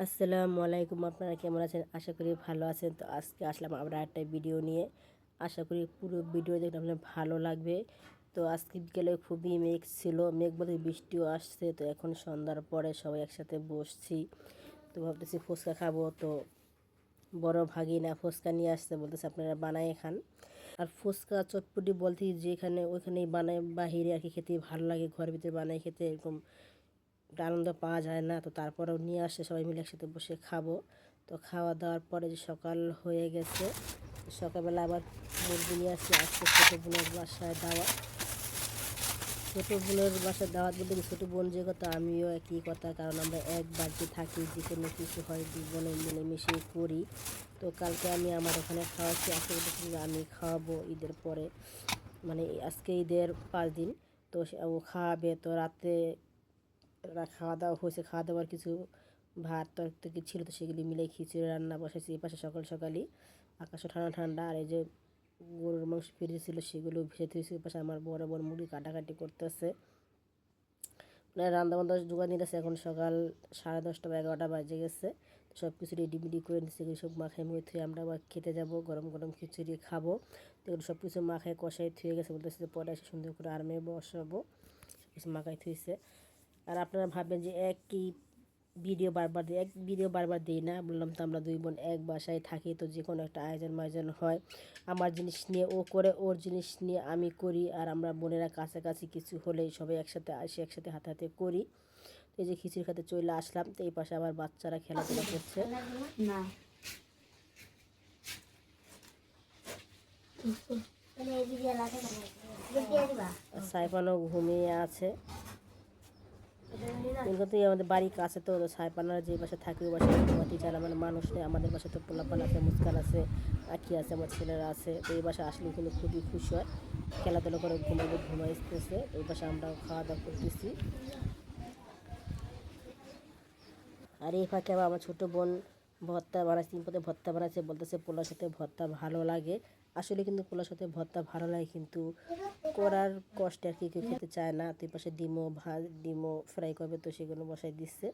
আসসালামু আলাইকুম। আপনারা কেমন আছেন? আশা করি ভালো আছেন। তো আজকে আসলাম আমরা একটা ভিডিও নিয়ে। আশা করি পুরো ভিডিও দেখলে আপনার ভালো লাগবে। তো আজকে বিকেলে খুবই মেঘ ছিল, মেঘ বলতে বৃষ্টিও আসছে। তো এখন সন্ধ্যার পরে সবাই একসাথে বসছি। তো ভাবতেছি ফুচকা খাবো। তো বড় ভাগিনা ফুচকা নিয়ে আসছে, বলতেছে আপনারা বানায় খান। আর ফুচকা চটপটি বলতে যেখানে ওইখানেই বানায়, বাহিরে আর কি খেতে ভালো লাগে, ঘরের ভিতরে বানায় খেতে এরকম একটা আনন্দ পাওয়া যায় না। তো তারপরেও নিয়ে আসে, সবাই মিলে একসাথে বসে খাবো। তো খাওয়া দাওয়ার পরে যে সকাল হয়ে গেছে, সকালবেলা আবার মুরগি নিয়ে আসছে। আজকে ছোটো বোনের বাসায় দাওয়াত। ছোটো বোনের বাসায় দাওয়াত বলতে কি, ছোটো বোন যে কথা আমিও একই কথা, কারণ আমরা এক বাড়িতে থাকি, যে কোনো কিছু হয় দুই বোনে মিলেমিশে করি। তো কালকে আমি আমার ওখানে খাওয়াচ্ছি, আজকে বলতেছি যে আমি খাওয়াবো ঈদের পরে, মানে আজকে ঈদের 5 দিন। তো ও খাওয়াবে। তো রাতে খাওয়া দাওয়া হয়েছে, খাওয়া দাওয়ার কিছু ভাত তরকারি ছিল, তো সেগুলি মিলে খিচুড়ি রান্না বসেছি। এই পাশে সকাল সকালই আকাশও ঠান্ডা ঠান্ডা, আর এই যে গরুর মাংস ফিরে ছিল সেগুলো ভেজে দিয়েছি। এই পাশে আমার বড় বড় মুড়ি কাটাকাটি করতেছে, মানে রান্না বান্না জোগাড় নিতেছে। এখন সকাল 10:30 বা 11টা বাজে গেছে। সব কিছু রেডিমেডি করে নিচ্ছে, এগুলো সব মাখায় মুখে থুয়ে আমরা আবার খেতে যাব, গরম গরম খিচুড়ি খাবো। তো এগুলো সব কিছু মাখায় কষাই থুয়ে গেছে, বলতেছে যে পরে এসে সুন্দর করে আরামে বসাবো, সব কিছু মাখায় থুইছে। আর আপনারা ভাববেন যে এক ভিডিও বারবার দিই না, বললাম তো আমরা দুই বোন এক বাসায় থাকি, তো যে কোনো একটা আয়োজন মায়োজন হয়, আমার জিনিস নিয়ে ও করে, ওর জিনিস নিয়ে আমি করি। আর আমরা বোনেরা কাছাকাছি কিছু হলেই সবাই একসাথে আসি, একসাথে হাতে হাতে করি। তো এই যে খিচুড়ি খাতে চলে আসলাম। তো এই পাশে আবার বাচ্চারা খেলাধুলা করছে। সাইফানও ঘুমিয়ে আছে। কিন্তু আমাদের বাড়ির কাছে, তো সাইপানার যে বাসা থাকে ওই বাসায় ঘুমাতে চায় না, মানে মানুষ নেই। আমাদের বাসায় তো পোলাপান আছে, মুস্কান আছে, আঁকি আছে, আমার ছেলেরা আছে। তো এই বাসায় আসলে কিন্তু খুবই খুশি হয়, খেলাধুলা করে ঘুমাইতেছে। এই বাসায় আমরা খাওয়া দাওয়া করতেছি। আর এই ফাঁকে আবার আমার ছোটো বোন ভর্তা বানাচ্ছে, 3 পদে ভর্তা বানাচ্ছে, বলতেছে পোলার সাথে ভর্তা ভালো লাগে। আসলে কিন্তু পোলার সাথে ভর্তা ভালো লাগে, কিন্তু করার কষ্টে আর কি কেউ খেতে চায় না। তো এই পাশে ডিমও ফ্রাই করবে, তো সেগুলো বসাই দিচ্ছে।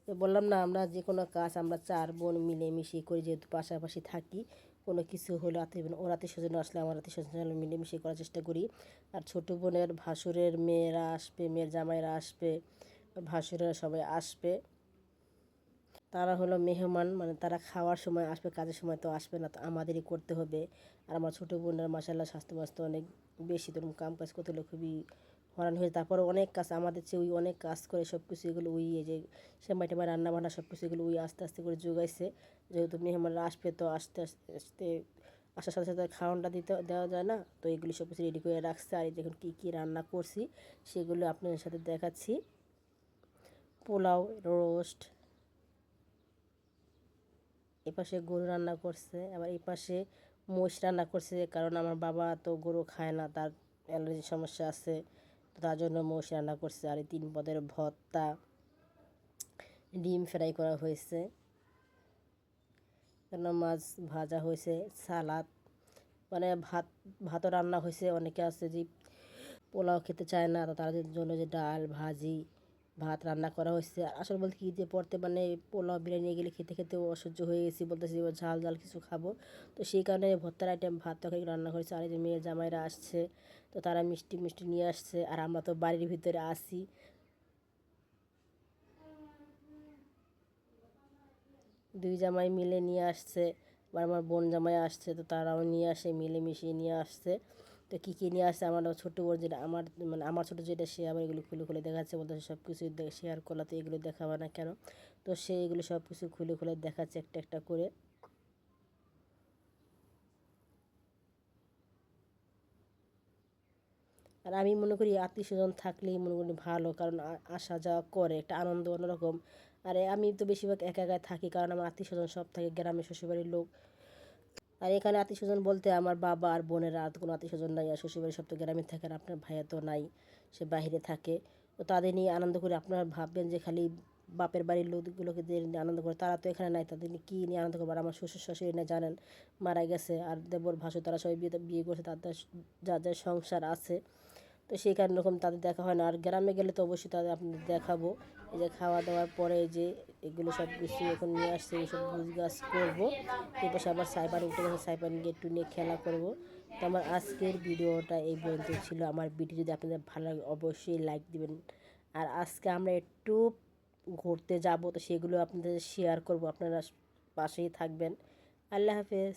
তো বললাম না, আমরা যে কোনো কাজ আমরা 4 বোন মিলেমিশে করি, যেহেতু পাশাপাশি থাকি। কোনো কিছু হলে ওর আত্মীয় স্বজন আসলে আমার আত্মীয় স্বজন মিলেমিশে করার চেষ্টা করি। আর ছোটো বোনের ভাসুরের মেয়েরা আসবে, মেয়ের জামাইরা আসবে, ভাসুরেরা সবাই আসবে। তারা হলো মেহমান, মানে তারা খাওয়ার সময় আসবে, কাজের সময় তো আসবে না, তো আমাদেরই করতে হবে। আর আমার ছোটো বোনের মাসাল্লাহ স্বাস্থ্য অনেক বেশি, তখন কাম কাজ করতে হলে খুবই হরান হয়ে। তারপরে অনেক কাজ আমাদের চেয়ে ওই অনেক কাজ করে, সব কিছু এগুলো এই যে সেমাই টেমাই রান্না বান্না সব কিছু এগুলো আস্তে আস্তে করে যোগাইছে। যেহেতু মেহমানরা আসবে, তো আস্তে আস্তে আস্তে আসার সাথে সাথে খাওয়ানটা দেওয়া যায় না, তো এগুলি সব কিছু রেডি করে রাখছে। আর দেখুন কী কী রান্না করছি সেগুলো আপনাদের সাথে দেখাচ্ছি। পোলাও, রোস্ট, এপাশে গরু রান্না করছে, আবার এই পাশে মোষ রান্না করছে, কারণ আমার বাবা তো গরু খায় না, তার অ্যালার্জির সমস্যা আছে, তো তার জন্য মোষ রান্না করছে। আর এই 3 পদের ভর্তা, ডিম ফ্রাই করা হয়েছে, কেন মাছ ভাজা হয়েছে, সালাদ, মানে ভাতও রান্না হয়েছে। অনেকে আছে যে পোলাও খেতে চায় না, তো তাদের জন্য যে ডাল ভাজি ভাত রান্না করা হয়েছে। আসলে বলতে কি যে পড়তে, মানে পোলাও বিরিয়ানি এগুলি খেতে খেতেও অসহ্য হয়ে গেছি, বলতেছি এবার ঝাল ঝাল কিছু খাবো। তো সেই কারণে ভর্তার আইটেম ভাত তরকারি রান্না করেছে। আর এই যে মেয়ের জামাইরা আসছে, তো তারা মিষ্টি মিষ্টি নিয়ে আসছে। আর আমরা তো বাড়ির ভিতরে আসি, দুই জামাই মিলে নিয়ে আসছে। আবার আমার বোন জামাই আসছে, তো তারাও নিয়ে আসে, মিলে মিশিয়ে নিয়ে আসছে। তো কী কী নিয়ে আসছে, আমার ছোটো বোন যেটা, মানে আমার ছোটো যেটা, সে আবার এগুলো খুলে খুলে দেখাচ্ছে, বলতে সব কিছু শেয়ার করলা, তো এগুলো দেখাবে না কেন। তো সে এগুলো সব কিছু খুলে খুলে দেখাচ্ছে একটা একটা করে। আর আমি মনে করি আত্মীয় স্বজন থাকলেই মনে করি ভালো, কারণ আসা যাওয়া করে একটা আনন্দ অন্যরকম। আর আমি তো বেশিরভাগ একা একা থাকি, কারণ আমার আত্মীয় স্বজন সব থাকে গ্রামে, শ্বশুরবাড়ির লোক। আর এখানে আত্মীয় স্বজন বলতে আমার বাবা আর বোনেরা, আর কোনো আত্মীয় স্বজন নাই। আর শ্বশুরবাড়ি সব তো গ্রামে থাকে, আর আপনার ভাইয়া তো নাই, সে বাইরে থাকে। তো তাদের নিয়ে আনন্দ করে, আপনারা ভাববেন যে খালি বাপের বাড়ির লোকগুলোকে দিয়ে নিয়ে আনন্দ করে, তারা তো এখানে নাই, তাদের নিয়ে কী নিয়ে আনন্দ করবো। আর আমার শ্বশুর শাশুড়ি না জানেন মারা গেছে, আর দেবর ভাসুর তারা সবাই বিয়ে বিয়ে করছে, তাদের যার যার সংসার আছে। তো তো সেই কারণে এরকম তাদের দেখা হয় না। আর গ্রামে গেলে তো অবশ্যই তাদের আপনাদের দেখাবো। এই যে খাওয়া দাওয়ার পরে যে এগুলো সব কিছু এখন নিয়ে আসছে, এইসব গাছ করবো। এপাশে আবার সাইপান উঠে গেছে, সাইপান গিয়ে একটু নিয়ে খেলা করব। তো আমার আজকের ভিডিওটা এই পর্যন্ত ছিল। আমার ভিডিও যদি আপনাদের ভালো লাগে অবশ্যই লাইক দিবেন। আর আজকে আমরা একটু ঘুরতে যাব, তো সেগুলো আপনাদের শেয়ার করব। আপনারা পাশেই থাকবেন। আল্লাহ হাফেজ।